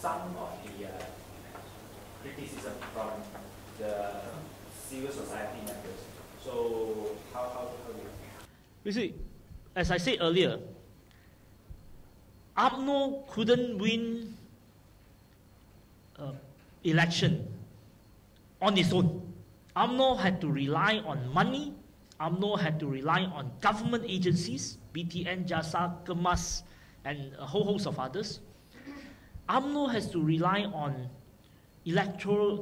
some of the criticism from the civil society members. So how do you see, as I said earlier, UMNO couldn't win election on its own. UMNO had to rely on money. UMNO had to rely on government agencies, BTN, JASA, Kemas, and a whole host of others. UMNO has to rely on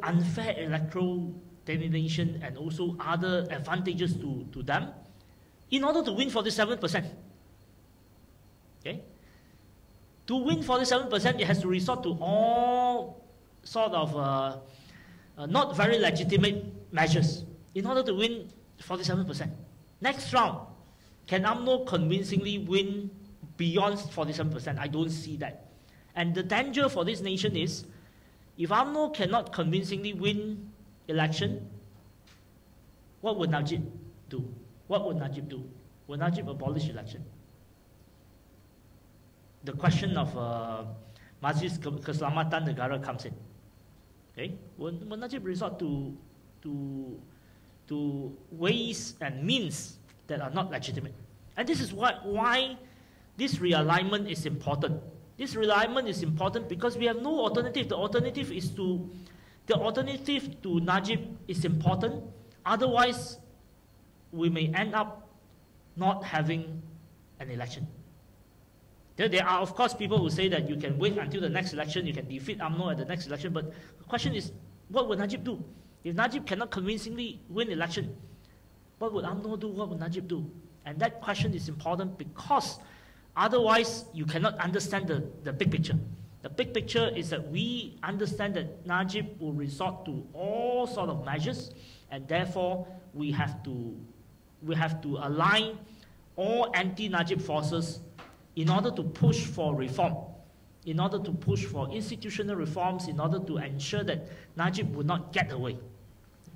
unfair electoral delineation and also other advantages to them in order to win 47%. Okay? To win 47%, it has to resort to all sort of not very legitimate measures in order to win 47%. Next round, can UMNO convincingly win beyond 47%? I don't see that. And the danger for this nation is, if UMNO cannot convincingly win election, what would Najib do? What would Najib do? Will Najib abolish election? The question of Majlis Keselamatan Negara comes in. Okay? Will Najib resort to ways and means that are not legitimate? And this is why this realignment is important. This realignment is important because we have no alternative. The alternative to Najib is important. Otherwise, we may end up not having an election. There are, of course, people who say that you can wait until the next election, you can defeat UMNO at the next election, but the question is, what will Najib do? If Najib cannot convincingly win election, what would UMNO do? What would Najib do? And that question is important because otherwise you cannot understand the big picture. The big picture is that we understand that Najib will resort to all sort of measures, and therefore we have to align all anti-Najib forces in order to push for reform, in order to push for institutional reforms, in order to ensure that Najib will not get away.